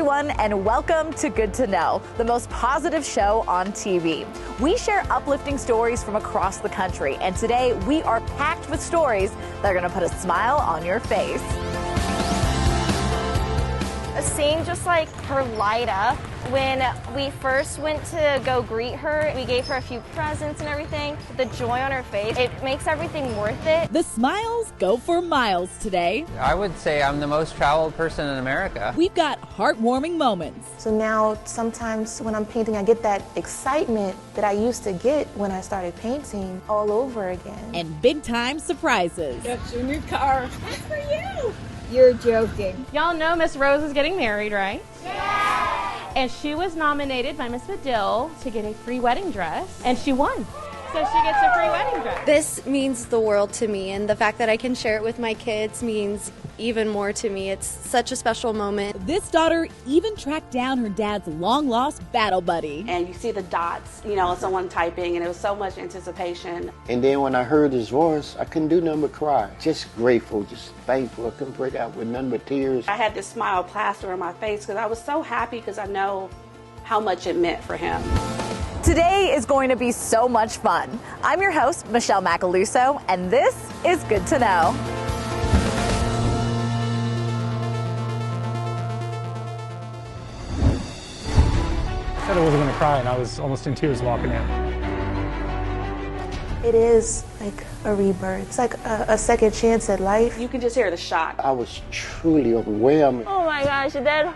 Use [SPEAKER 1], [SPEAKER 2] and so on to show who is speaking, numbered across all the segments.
[SPEAKER 1] everyone, and welcome to Good to Know, the most positive show on TV. We share uplifting stories from across the country, and today we are packed with stories that are going to put a smile on your face.
[SPEAKER 2] Seeing just like her light up when we first went to go greet her, we gave her a few presents and everything. The joy on her face, it makes everything worth it.
[SPEAKER 3] The smiles go for miles today.
[SPEAKER 4] I would say I'm the most traveled person in America.
[SPEAKER 3] We've got heartwarming moments.
[SPEAKER 5] So now sometimes when I'm painting, I get that excitement that I used to get when I started painting all over again.
[SPEAKER 3] And big time surprises.
[SPEAKER 6] That's your new car. That's for you. You're joking.
[SPEAKER 7] Y'all know Miss Rose is getting married, right? Yeah! And she was nominated by Miss Medill to get a free wedding dress, and she won. So she gets a free wedding dress.
[SPEAKER 8] This means the world to me, and the fact that I can share it with my kids means even more to me. It's such a special moment.
[SPEAKER 3] This daughter even tracked down her dad's long-lost battle buddy.
[SPEAKER 9] And you see the dots, someone typing, and it was so much anticipation.
[SPEAKER 10] And then when I heard his voice, I couldn't do nothing but cry. Just grateful, just thankful. I couldn't break out with nothing but tears.
[SPEAKER 9] I had this smile plastered on my face because I was so happy because I know how much it meant for him.
[SPEAKER 1] Today is going to be so much fun. I'm your host, Michelle Macaluso, and this is Good to Know.
[SPEAKER 11] I said I wasn't going to cry, and I was almost in tears walking in.
[SPEAKER 5] It is like a rebirth. It's like a second chance at life.
[SPEAKER 9] You can just hear the shock.
[SPEAKER 10] I was truly overwhelmed.
[SPEAKER 2] Oh my gosh, that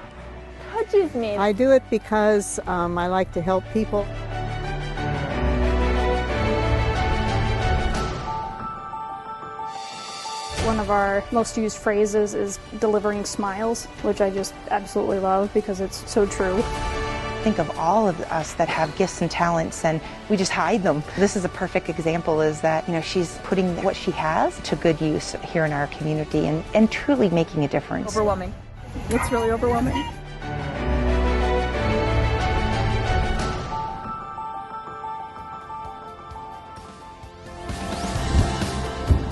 [SPEAKER 2] touches me.
[SPEAKER 6] I do it because I like to help people.
[SPEAKER 12] One of our most used phrases is delivering smiles, which I just absolutely love because it's so true.
[SPEAKER 13] Think of all of us that have gifts and talents and we just hide them. This is a perfect example is that, she's putting what she has to good use here in our community and truly making a difference.
[SPEAKER 12] Overwhelming. It's really overwhelming.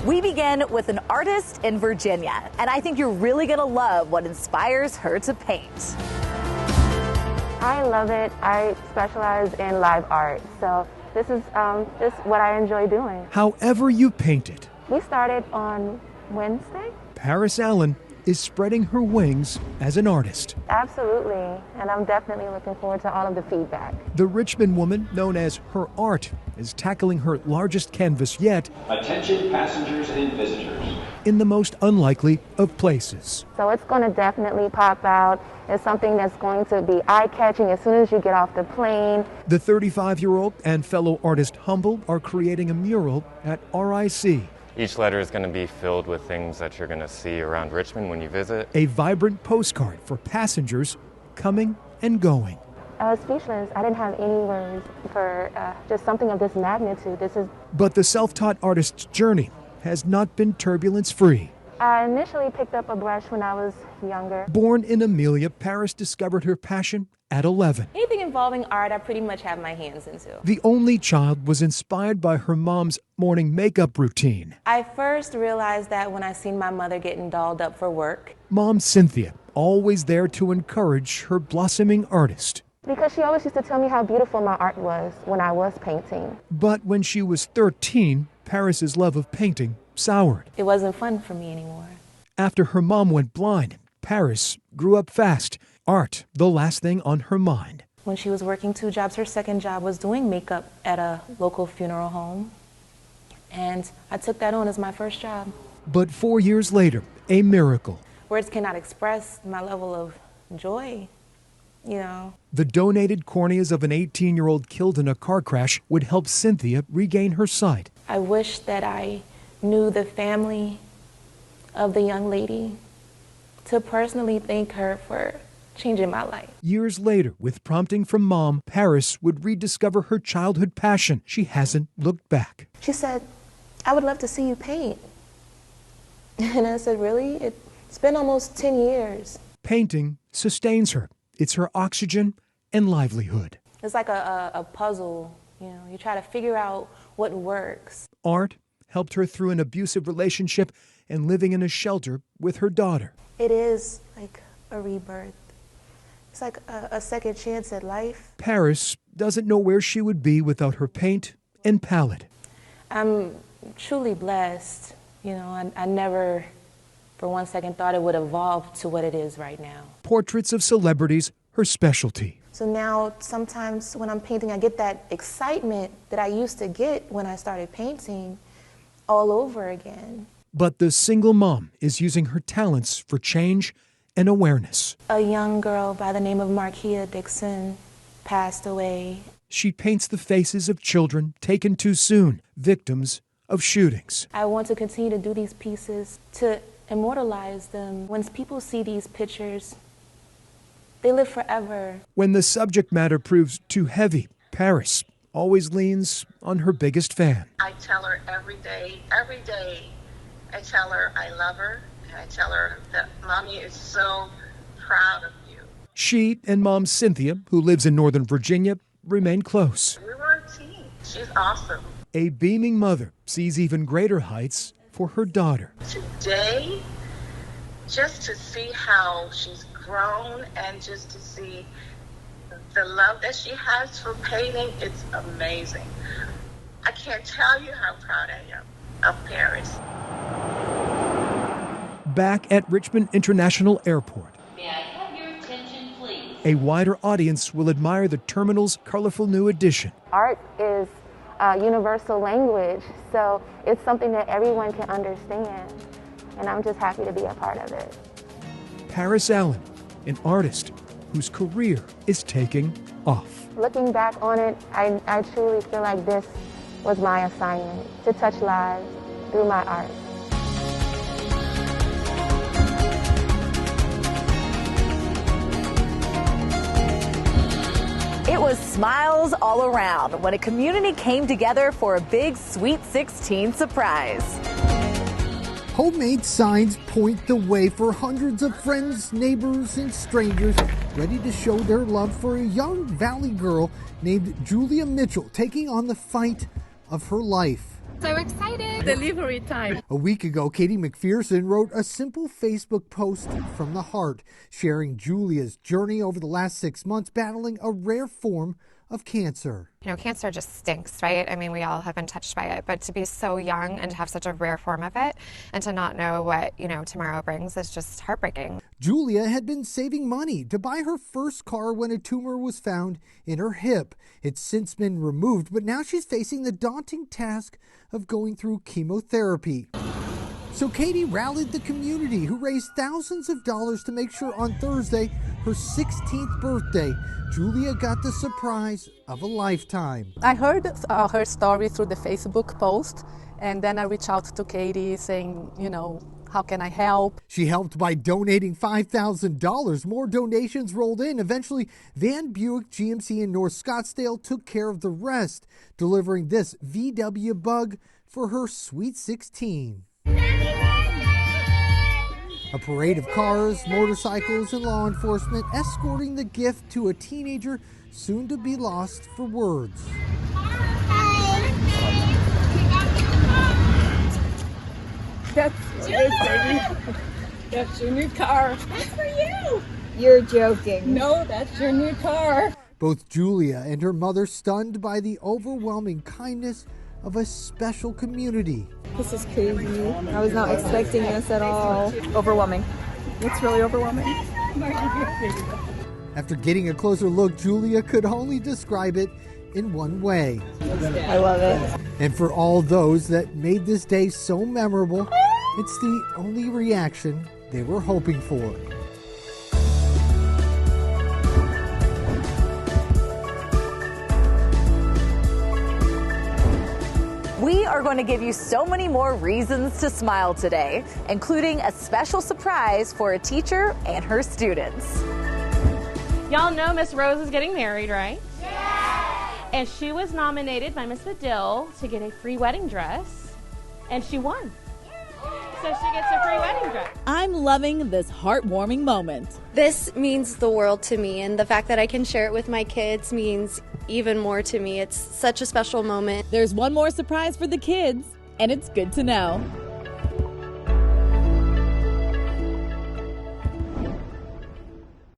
[SPEAKER 1] We begin with an artist in Virginia, and I think you're really going to love what inspires her to paint.
[SPEAKER 5] I love it. I specialize in live art, so this is just what I enjoy doing.
[SPEAKER 14] However you paint it.
[SPEAKER 5] We started on Wednesday.
[SPEAKER 14] Paris Allen is spreading her wings as an artist.
[SPEAKER 5] Absolutely, and I'm definitely looking forward to all of the feedback.
[SPEAKER 14] The Richmond woman, known as Her Art, is tackling her largest canvas yet.
[SPEAKER 15] Attention passengers and visitors.
[SPEAKER 14] In the most unlikely of places.
[SPEAKER 5] So it's going to definitely pop out. It's something that's going to be eye-catching as soon as you get off the plane.
[SPEAKER 14] The 35-year-old and fellow artist Humble are creating a mural at RIC.
[SPEAKER 16] Each letter is going to be filled with things that you're going to see around Richmond when you visit.
[SPEAKER 14] A vibrant postcard for passengers coming and going.
[SPEAKER 5] I was speechless. I didn't have any words for just something of this magnitude.
[SPEAKER 14] But the self-taught artist's journey has not been turbulence-free.
[SPEAKER 5] I initially picked up a brush when I was younger.
[SPEAKER 14] Born in Amelia, Paris discovered her passion at 11.
[SPEAKER 17] Anything involving art, I pretty much have my hands into.
[SPEAKER 14] The only child was inspired by her mom's morning makeup routine.
[SPEAKER 17] I first realized that when I seen my mother getting dolled up for work.
[SPEAKER 14] Mom Cynthia, always there to encourage her blossoming artist.
[SPEAKER 5] Because she always used to tell me how beautiful my art was when I was painting.
[SPEAKER 14] But when she was 13, Paris's love of painting soured.
[SPEAKER 17] It wasn't fun for me anymore.
[SPEAKER 14] After her mom went blind, Paris grew up fast. Art, the last thing on her mind.
[SPEAKER 17] When she was working 2 jobs, her second job was doing makeup at a local funeral home. And I took that on as my first job.
[SPEAKER 14] But 4 years later, a miracle.
[SPEAKER 17] Words cannot express my level of joy,
[SPEAKER 14] The donated corneas of an 18-year-old killed in a car crash would help Cynthia regain her sight.
[SPEAKER 17] I wish that I knew the family of the young lady to personally thank her for changing my life.
[SPEAKER 14] Years later, with prompting from Mom, Paris would rediscover her childhood passion. She hasn't looked back.
[SPEAKER 5] She said, I would love to see you paint. And I said, really? It's been almost 10 years.
[SPEAKER 14] Painting sustains her. It's her oxygen and livelihood.
[SPEAKER 17] It's like a puzzle, you try to figure out what works.
[SPEAKER 14] Art helped her through an abusive relationship and living in a shelter with her daughter.
[SPEAKER 5] It is like a rebirth.
[SPEAKER 17] It's like a second chance at life.
[SPEAKER 14] Paris doesn't know where she would be without her paint and palette.
[SPEAKER 17] I'm truly blessed. You know, I never for one second thought it would evolve to what it is right now.
[SPEAKER 14] Portraits of celebrities, her specialty.
[SPEAKER 17] So now sometimes when I'm painting, I get that excitement that I used to get when I started painting all over again.
[SPEAKER 14] But the single mom is using her talents for change and awareness.
[SPEAKER 17] A young girl by the name of Markia Dixon passed away.
[SPEAKER 14] She paints the faces of children taken too soon, victims of shootings.
[SPEAKER 17] I want to continue to do these pieces to immortalize them. When people see these pictures, they live forever.
[SPEAKER 14] When the subject matter proves too heavy, Paris always leans on her biggest fan.
[SPEAKER 18] I tell her every day, I tell her I love her, and I tell her that Mommy is so proud of you.
[SPEAKER 14] She and Mom Cynthia, who lives in Northern Virginia, remain close.
[SPEAKER 18] We were a team. She's awesome.
[SPEAKER 14] A beaming mother sees even greater heights for her daughter.
[SPEAKER 18] Today, just to see how she's grown and just to see the love that she has for painting, it's amazing. I can't tell you how proud I am of Paris.
[SPEAKER 14] Back at Richmond International Airport,
[SPEAKER 19] may I have your attention, please?
[SPEAKER 14] a wider audience will admire the terminal's colorful new addition.
[SPEAKER 5] Art is a universal language, so it's something that everyone can understand, and I'm just happy to be a part of it.
[SPEAKER 14] Paris Allen, an artist whose career is taking off.
[SPEAKER 5] Looking back on it, I truly feel like this was my assignment, to touch lives through my art.
[SPEAKER 1] It was smiles all around when a community came together for a big Sweet 16 surprise.
[SPEAKER 20] Homemade signs point the way for hundreds of friends, neighbors, and strangers ready to show their love for a young Valley girl named Julia Mitchell, taking on the fight of her life.
[SPEAKER 21] So excited! Delivery time.
[SPEAKER 20] A week ago, Katie McPherson wrote a simple Facebook post from the heart, sharing Julia's journey over the last 6 months battling a rare form of cancer.
[SPEAKER 22] You know, cancer just stinks, right? I mean, we all have been touched by it, but to be so young and to have such a rare form of it and to not know what, tomorrow brings is just heartbreaking.
[SPEAKER 20] Julia had been saving money to buy her first car when a tumor was found in her hip. It's since been removed, but now she's facing the daunting task of going through chemotherapy. So Katie rallied the community, who raised thousands of dollars to make sure on Thursday, her 16th birthday, Julia got the surprise of a lifetime.
[SPEAKER 23] I heard her story through the Facebook post, and then I reached out to Katie saying, how can I help?
[SPEAKER 20] She helped by donating $5,000. More donations rolled in. Eventually, Van Buick GMC in North Scottsdale took care of the rest, delivering this VW Bug for her Sweet 16. A parade of cars, motorcycles, and law enforcement escorting the gift to a teenager soon to be lost for words.
[SPEAKER 6] That's your new car.
[SPEAKER 21] That's for you!
[SPEAKER 6] You're joking.
[SPEAKER 21] No, that's your new car.
[SPEAKER 20] Both Julia and her mother stunned by the overwhelming kindness of a special community.
[SPEAKER 6] This is crazy. I was not expecting this at all.
[SPEAKER 12] Overwhelming. It's really overwhelming.
[SPEAKER 20] After getting a closer look, Julia could only describe it in one way.
[SPEAKER 6] I love it.
[SPEAKER 20] And for all those that made this day so memorable, it's the only reaction they were hoping for.
[SPEAKER 1] We are going to give you so many more reasons to smile today, including a special surprise for a teacher and her students.
[SPEAKER 7] Y'all know Miss Rose is getting married, right? Yeah! And she was nominated by Miss Medill to get a free wedding dress, and she won. So she gets a free wedding dress.
[SPEAKER 3] I'm loving this heartwarming moment.
[SPEAKER 8] This means the world to me, and the fact that I can share it with my kids means even more to me. It's such a special moment.
[SPEAKER 3] There's one more surprise for the kids, and it's good to know.